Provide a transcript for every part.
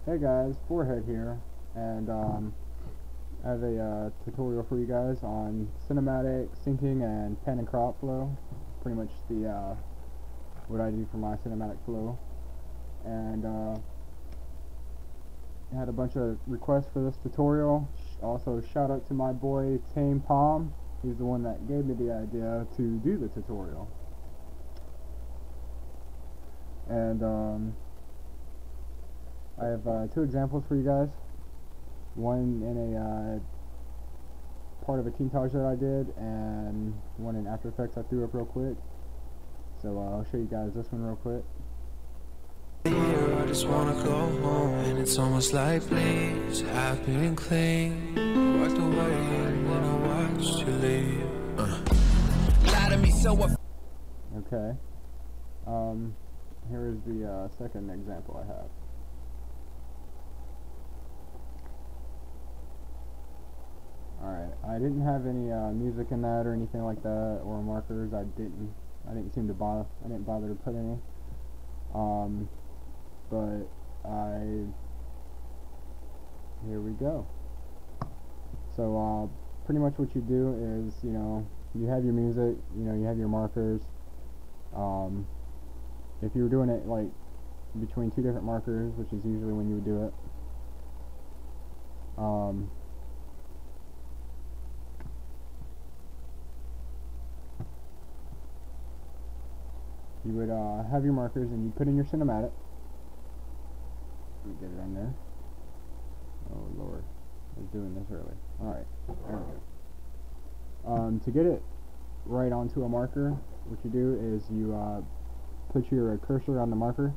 Hey guys, Forehead here, and I have a tutorial for you guys on cinematic syncing and pan and crop flow. Pretty much the what I do for my cinematic flow, and I had a bunch of requests for this tutorial. Also, shout out to my boy Tame Palm. He's the one that gave me the idea to do the tutorial, and I have two examples for you guys. One in a part of a montage that I did, and one in After Effects I threw up real quick. So I'll show you guys this one real quick. I just wanna go home, and it's almost like please, I've been clean. Walked away and then I watched you leave. Lie to me so Okay. Here is the second example I have. Alright, I didn't have any music in that or anything like that, or markers. I didn't seem to bother. I didn't bother to put any. But here we go. So pretty much what you do is, you have your music, you have your markers. If you were doing it like between two different markers, which is usually when you would do it, you would have your markers and you put in your cinematic. Let me get it in there. Oh Lord, I was doing this early. Alright, there we go. To get it right onto a marker, what you do is you put your cursor on the marker,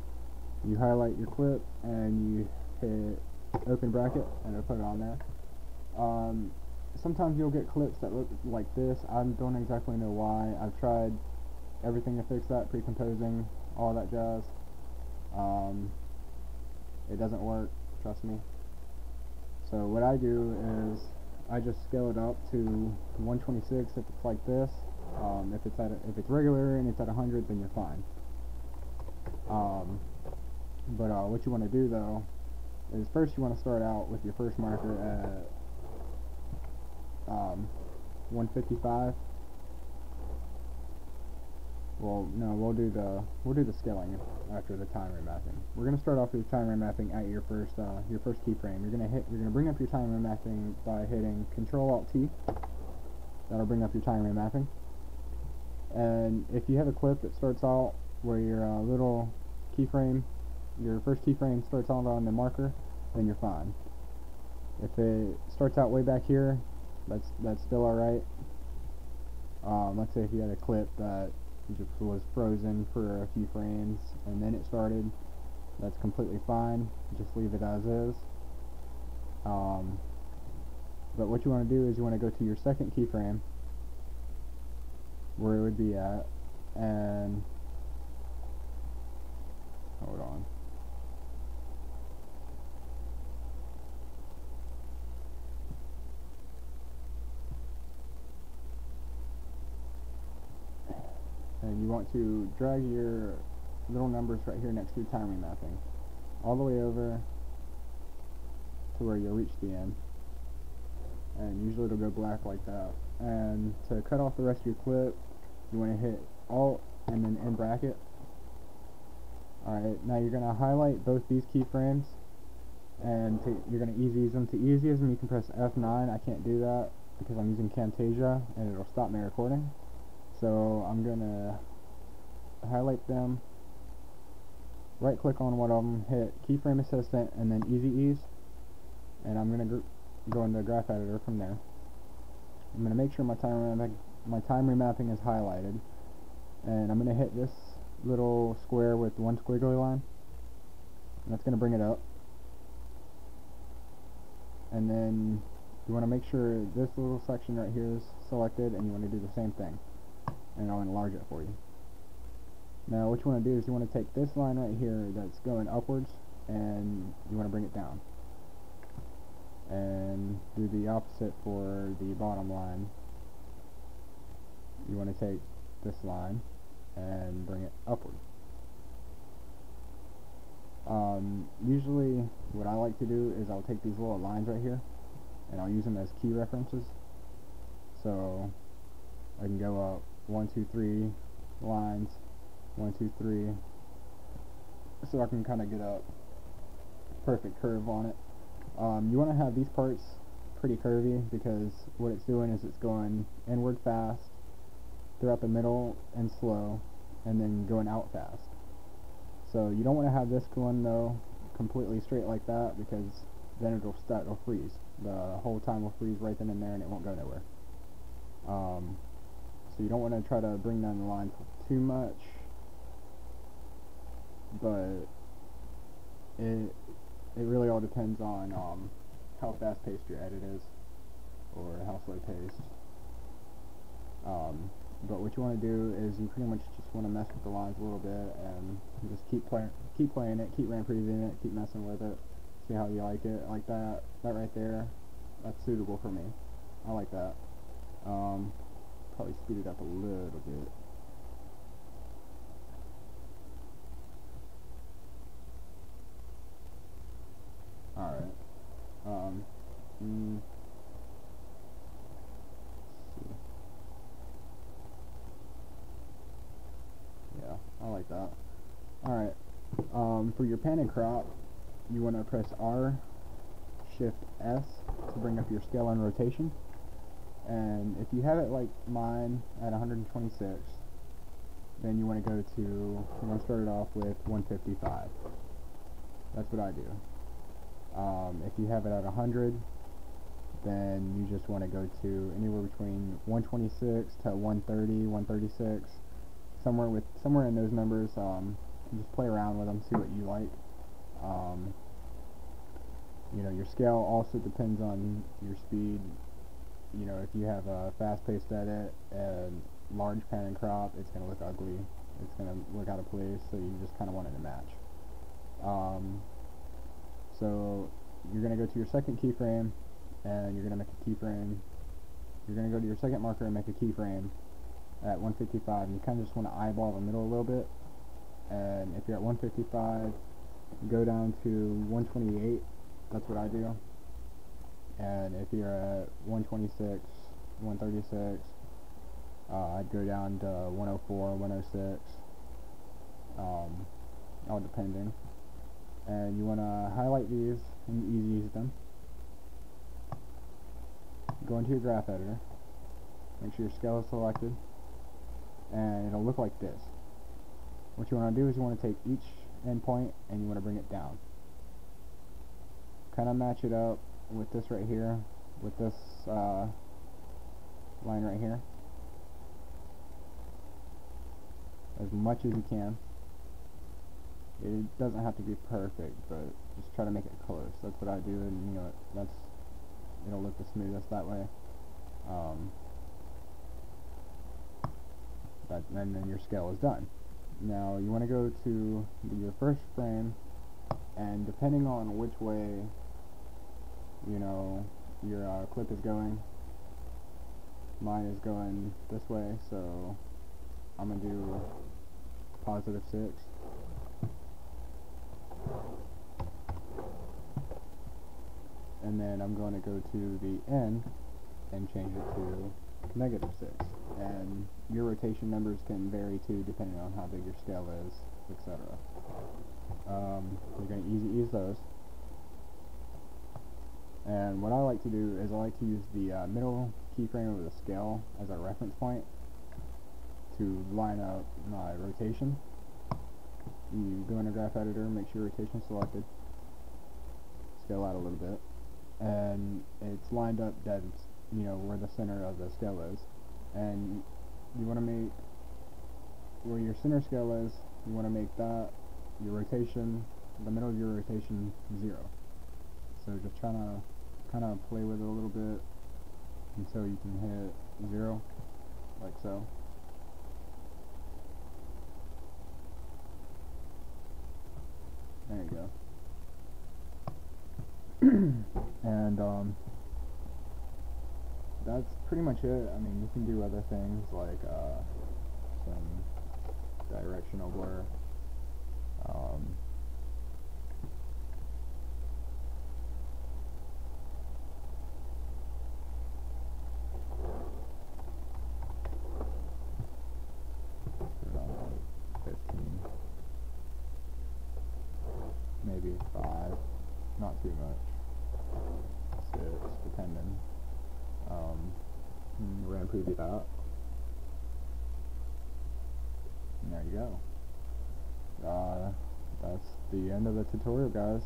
you highlight your clip, and you hit open bracket, and it'll put it on there. Sometimes you'll get clips that look like this. I don't exactly know why. I've tried everything to fix that, pre-composing, all that jazz. It doesn't work, trust me. So what I do is I just scale it up to 126 if it's like this. If it's regular and it's at 100, then you're fine. But what you want to do though is first you want to start out with your first marker at 155. Well, no, we'll do the scaling after the time remapping. We're gonna start off with time remapping at your first keyframe. You're gonna bring up your time remapping by hitting Control-Alt-T. That'll bring up your time remapping. And if you have a clip that starts out where your little keyframe, your first keyframe starts out on the marker, then you're fine. If it starts out way back here, that's still alright. Let's say if you had a clip that just was frozen for a few frames and then it started, that's completely fine. Just leave it as is. But what you want to do is you want to go to your second keyframe where it would be at, and hold on. And you want to drag your little numbers right here next to your time remapping all the way over to where you'll reach the end, and usually it'll go black like that. And to cut off the rest of your clip, you want to hit Alt and then end bracket. Alright, now you're going to highlight both these keyframes, and you're going to ease them. To ease them, you can press F9. I can't do that because I'm using Camtasia and it'll stop my recording. So I'm going to highlight them, right click on one of them, hit Keyframe Assistant, and then Easy Ease. And I'm going to go into the graph editor from there. I'm going to make sure my time remapping is highlighted, and I'm going to hit this little square with one squiggly line, and that's going to bring it up. And then you want to make sure this little section right here is selected, and you want to do the same thing, and I'll enlarge it for you. Now what you want to do is you want to take this line right here that's going upwards, and you want to bring it down, and do the opposite for the bottom line. You want to take this line and bring it upward. Usually what I like to do is I'll take these little lines right here and I'll use them as key references. So I can go up 1, 2, 3 lines, 1, 2, 3, so I can kind of get a perfect curve on it. You want to have these parts pretty curvy because what it's doing is it's going inward fast, throughout the middle and slow, and then going out fast. So you don't want to have this one though completely straight like that, because then it'll freeze. The whole time will freeze right then and there, and it won't go nowhere. So you don't want to try to bring down the lines too much, but it really all depends on how fast paced your edit is, or how slow paced. But what you want to do is you pretty much just want to mess with the lines a little bit, and just keep playing it, keep ramping it, keep messing with it, see how you like it. Like that right there, that's suitable for me. I like that. Probably speed it up a little bit. Alright. Yeah, I like that. Alright. For your pan and crop, you want to press R, Shift S to bring up your scale and rotation. And if you have it like mine at 126, then you want to start it off with 155. That's what I do. If you have it at 100, then you just want to go to anywhere between 126 to 130, 136, somewhere in those numbers. Just play around with them, see what you like. Your scale also depends on your speed. If you have a fast-paced edit and large pan and crop, it's going to look ugly. It's going to look out of place, so you just kind of want it to match. So you're going to go to your second keyframe, and you're going to make a keyframe. You're going to go to your second marker and make a keyframe at 155, and you kind of just want to eyeball the middle a little bit. And if you're at 155, go down to 128. That's what I do. And if you're at 126, 136, I'd go down to 104, 106, all depending. And you want to highlight these and easy use them. Go into your graph editor, make sure your scale is selected, and it'll look like this. What you want to do is you want to take each endpoint and you want to bring it down. Kind of match it up with this right here, with this line right here, as much as you can. It doesn't have to be perfect, but just try to make it close. That's what I do, and it'll look the smoothest that way. And then your scale is done. Now you want to go to your first frame, and depending on which way your clip is going, mine is going this way, so I'm going to do +6. And then I'm going to go to the end and change it to -6. And your rotation numbers can vary too, depending on how big your scale is, etc. You're going to ease those. And what I like to do is I like to use the middle keyframe of the scale as a reference point to line up my rotation. You go into graph editor, make sure rotation is selected, scale out a little bit, and it's lined up dead, where the center of the scale is. And you want to make where your center scale is, you want to make that your rotation, the middle of your rotation, 0. So just trying to kind of play with it a little bit until you can hit 0, like so. There you go. And that's pretty much it. I mean, you can do other things like some directional blur, maybe 5, not too much, 6, depending. We're going to preview that. And there you go. That's the end of the tutorial, guys.